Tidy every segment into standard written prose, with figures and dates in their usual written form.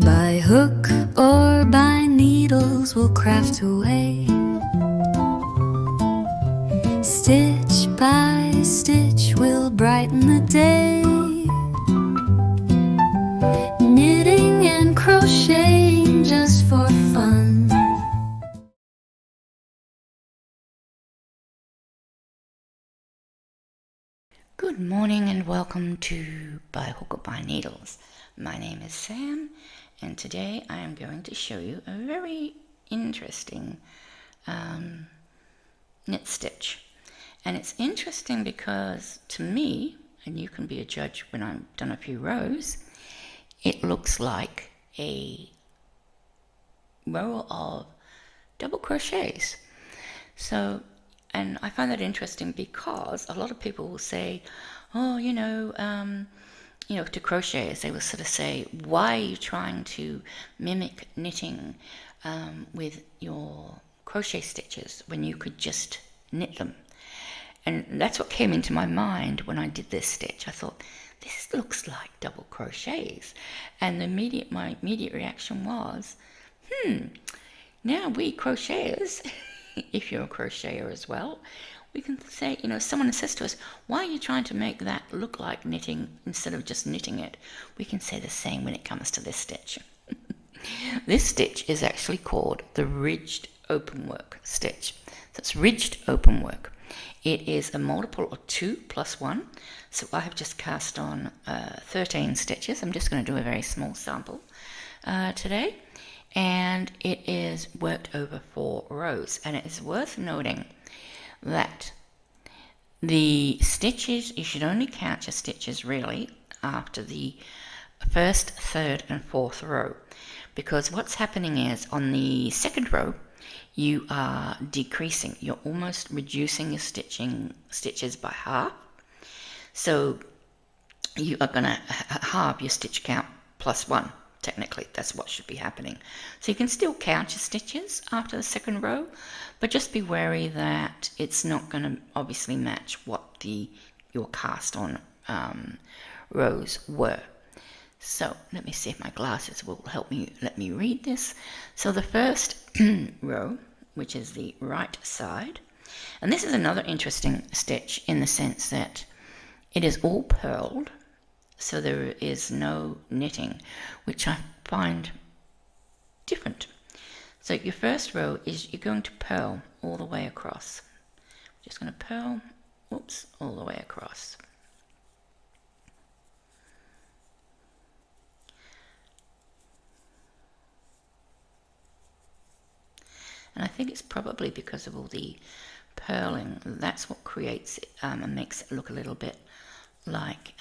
By hook or by needles we'll craft away, stitch by stitch we'll brighten the day, knitting and crocheting just for fun. Good morning and welcome to By Hook or By Needles. My name is Sam and today I am going to show you a very interesting knit stitch. And it's interesting because to me, and you can be a judge when I've done a few rows, it looks like a row of double crochets. So, and I find that interesting because a lot of people will say, oh, to crocheters, they will sort of say, why are you trying to mimic knitting with your crochet stitches when you could just knit them? And that's what came into my mind when I did this stitch. I thought, this looks like double crochets. And my immediate reaction was, now we crocheters, if you're a crocheter as well, we can say, if someone says to us, why are you trying to make that look like knitting instead of just knitting it? We can say the same when it comes to this stitch. This stitch is actually called the ridged openwork stitch. So it's ridged openwork. It is a multiple of 2 plus 1. So I have just cast on 13 stitches. I'm just going to do a very small sample today. And it is worked over 4 rows. And it is worth noting that the stitches, you should only count your stitches really after the first, third and fourth row, because what's happening is on the second row you are decreasing, you're almost reducing your stitches by half. So you are going to halve your stitch count plus 1. Technically, that's what should be happening. So you can still count your stitches after the second row, but just be wary that it's not going to obviously match what your cast on rows were. So let me see if my glasses will let me read this. So the first row, which is the right side, and this is another interesting stitch in the sense that it is all purled. So there is no knitting, which I find different. So your first row is you're going to purl all the way across. Just going to purl, all the way across. And I think it's probably because of all the purling, that's what creates it and makes it look a little bit like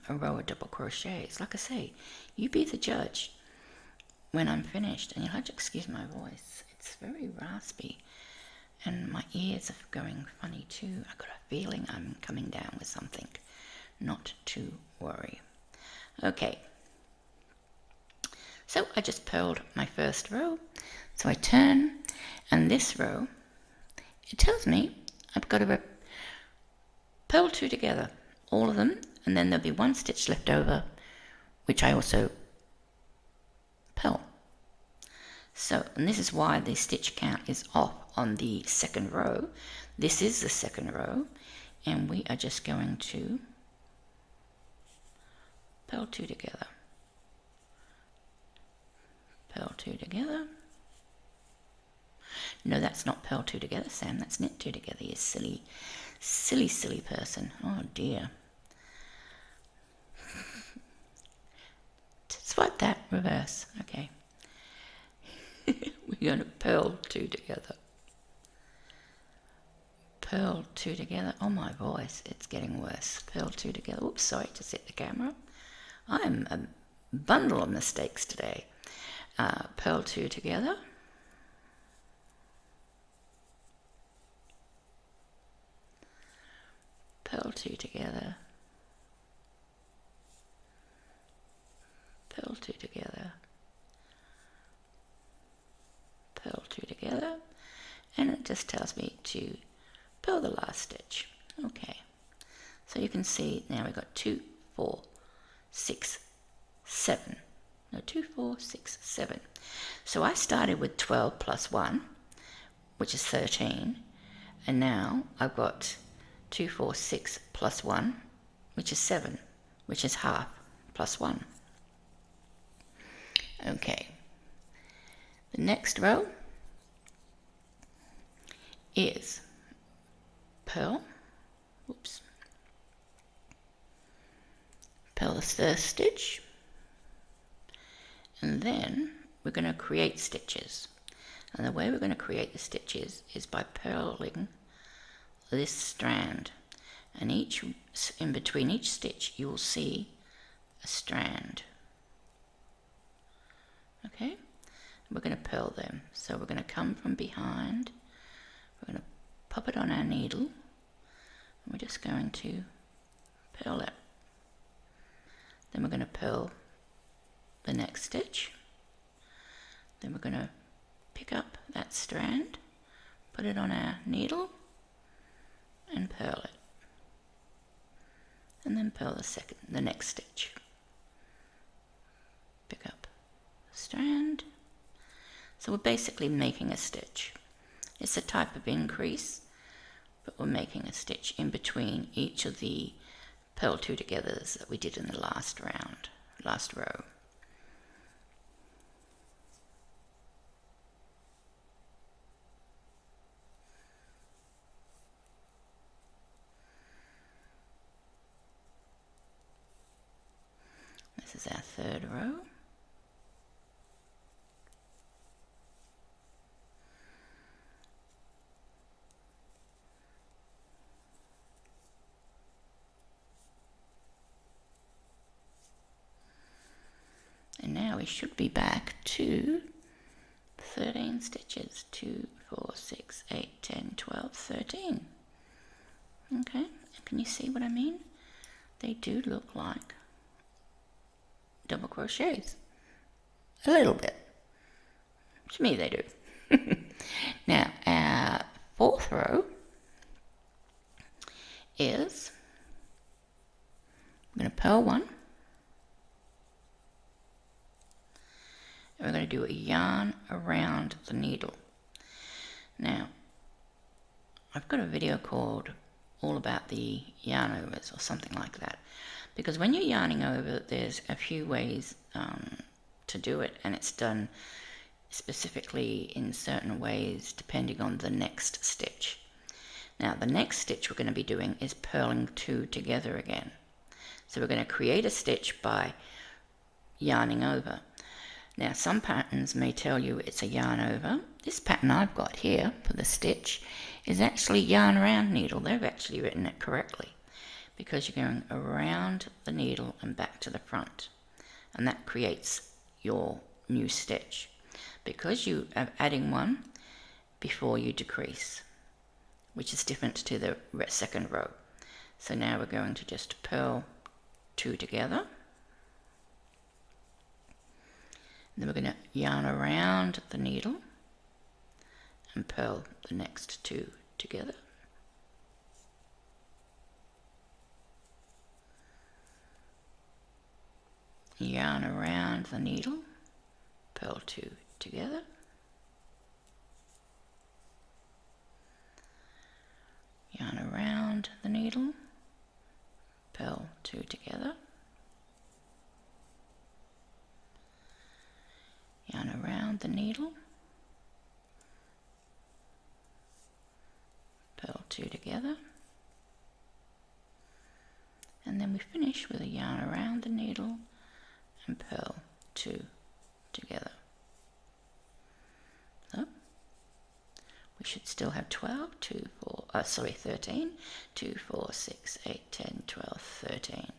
a row of double crochets. Like I say, you be the judge when I'm finished, and you'll have to excuse my voice. It's very raspy and my ears are going funny too. I got a feeling I'm coming down with something. Not to worry. Okay, so I just purled my first row, so I turn, and this row, it tells me I've got to purl 2 together, all of them, and then there'll be 1 stitch left over, which I also purl. So, and this is why the stitch count is off on the second row. This is the second row, and we are just going to purl 2 together. Purl 2 together. No, that's not purl 2 together, Sam. That's knit 2 together, you silly person. Oh dear. Swipe that, reverse. Okay. We're going to purl 2 together. Purl 2 together. Oh, my voice, it's getting worse. Purl 2 together. Oops, sorry to set the camera. I'm a bundle of mistakes today. Purl 2 together. Purl 2 together. Purl 2 together. Purl 2 together, and it just tells me to purl the last stitch. Okay, so you can see now we've got 2, 4, 6, 7 no, 2, 4, 6, 7. So I started with 12 plus 1, which is 13, and now I've got 2, 4, 6 plus 1, which is 7, which is half plus 1. Okay, the next row is purl, purl the first stitch, and then we're going to create stitches. And the way we're going to create the stitches is by purling this strand, and in between each stitch you will see a strand. Okay, we're going to purl them. So we're going to come from behind, we're going to pop it on our needle, and we're just going to purl it. Then we're going to purl the next stitch. Then we're going to pick up that strand, put it on our needle, and purl it. And then purl the next stitch. Pick up the strand. So we're basically making a stitch. It's a type of increase, but we're making a stitch in between each of the purl two togethers that we did in the last row. This is our third row. And now we should be back to 13 stitches. 2, 4, 6, 8, 10, 12, 13. Okay, can you see what I mean? They do look like double crochets. A little bit. To me they do. Now our fourth row is, I'm going to purl one, and we're going to do a yarn around the needle. Now I've got a video called all about the yarn overs or something like that, because when you're yarning over there's a few ways to do it, and it's done specifically in certain ways depending on the next stitch. Now the next stitch we're going to be doing is purling two together again. So we're going to create a stitch by yarning over. Now some patterns may tell you it's a yarn over. This pattern I've got here for the stitch is actually yarn around needle. They've actually written it correctly, because you're going around the needle and back to the front, and that creates your new stitch, because you are adding one before you decrease, which is different to the second row. So now we're going to just purl two together, and then we're going to yarn around the needle and purl the next two together. Yarn around the needle, purl two together, yarn around the needle, purl two together, yarn around the needle, purl two together, and then we finish with a yarn around the needle and purl two together. So we should still have 12, 13, 2, 4, 6, 8, 10, 12, 13.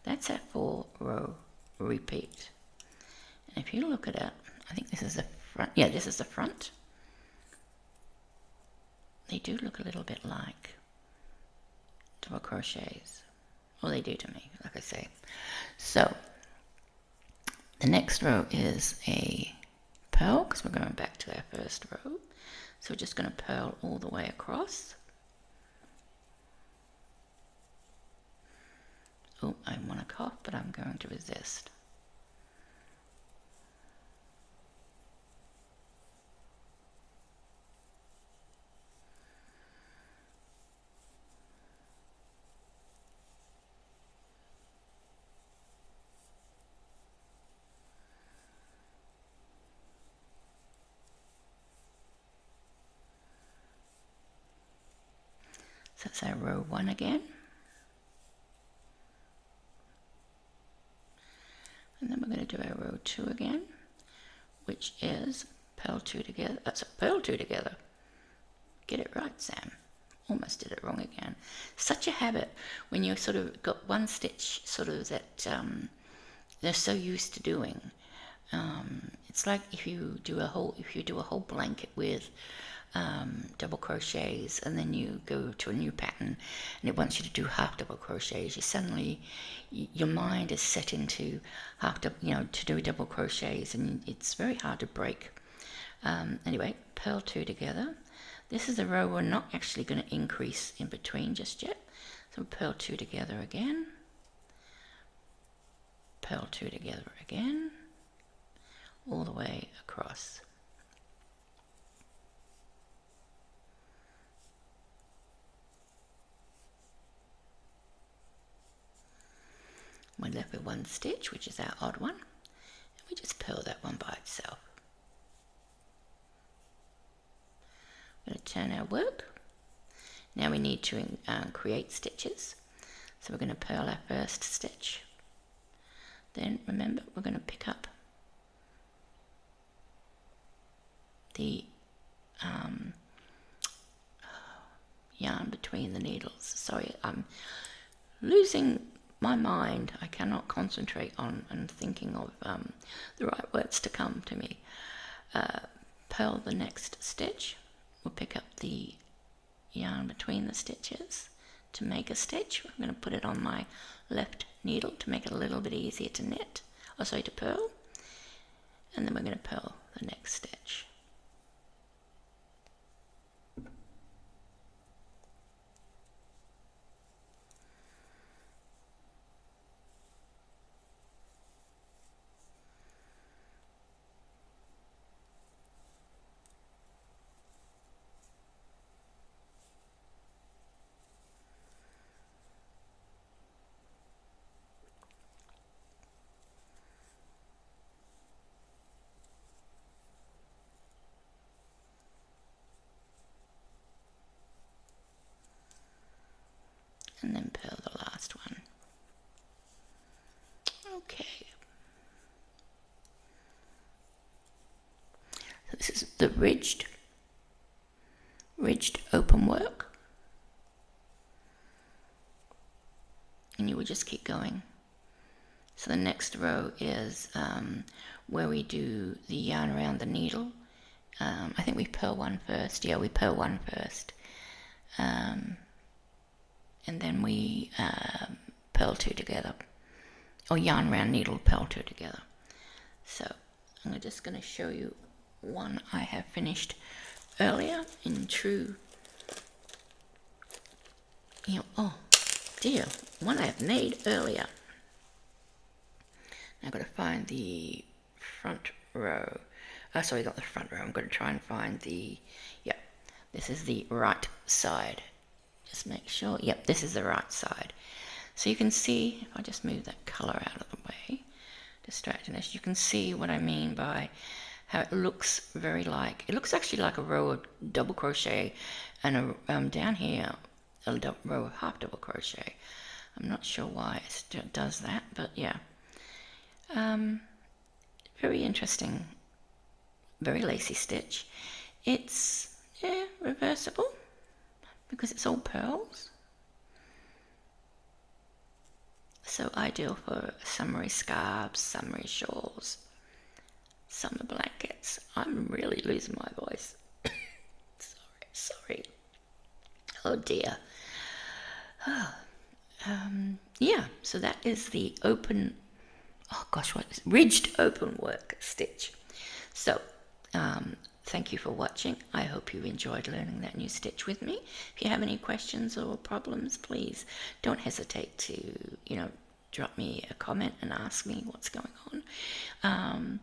That's our 4-row repeat. And if you look at it, I think this is the front. Yeah, this is the front. They do look a little bit like double crochets. Well, they do to me, like I say. So the next row is a purl, because we're going back to our first row. So we're just going to purl all the way across. Oh, I want to cough, but I'm going to resist. So that's our row 1 again. And then we're going to do our row 2 again, which is purl 2 together. That's a purl 2 together. Get it right, Sam. Almost did it wrong again. Such a habit when you sort of got one stitch sort of that they're so used to doing. It's like if you do a whole blanket with double crochets, and then you go to a new pattern and it wants you to do half double crochets, you suddenly, your mind is set into to do double crochets, and it's very hard to break. Anyway, purl 2 together. This is a row we're not actually going to increase in between just yet, so purl 2 together again, purl 2 together again, all the way across. We're left with one stitch, which is our odd one, and we just purl that one by itself. We're going to turn our work. Now we need to create stitches. So we're going to purl our first stitch. Then remember, we're going to pick up the yarn between the needles. Sorry, I'm losing my mind. I cannot concentrate on and thinking of the right words to come to me. Purl the next stitch. We'll pick up the yarn between the stitches to make a stitch. I'm going to put it on my left needle to make it a little bit easier to knit, or sorry, to purl. And then we're going to purl the next stitch. And then purl the last one. Okay. So this is the ridged open work. And you will just keep going. So the next row is where we do the yarn around the needle. I think we purl one first. Yeah, we purl one first. And then we purl 2 together, or yarn around needle, purl 2 together. So I'm just going to show you one I have finished earlier in true, oh dear, one I have made earlier. Now I've got to find the front row. Sorry, not the front row. I'm going to try and find the, yep, this is the right side. Just make sure, yep, this is the right side. So you can see, if I just move that color out of the way, distracting us, you can see what I mean by how it looks very like, it looks actually like a row of double crochet, and down here, a row of half double crochet. I'm not sure why it does that, but yeah. Very interesting, very lacy stitch. It's, yeah, reversible, because it's all pearls. So ideal for summery scarves, summery shawls, summer blankets. I'm really losing my voice. sorry. Oh dear. Yeah, so that is the open, oh gosh, what is ridged open work stitch. So thank you for watching. I hope you enjoyed learning that new stitch with me. If you have any questions or problems, please don't hesitate to, drop me a comment and ask me what's going on.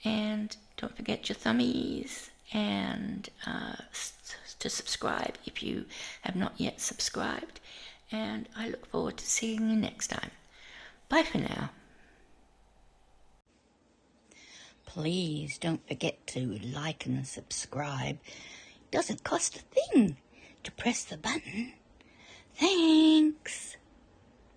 And don't forget your thummies, and to subscribe if you have not yet subscribed. And I look forward to seeing you next time. Bye for now. Please don't forget to like and subscribe. It doesn't cost a thing to press the button. Thanks.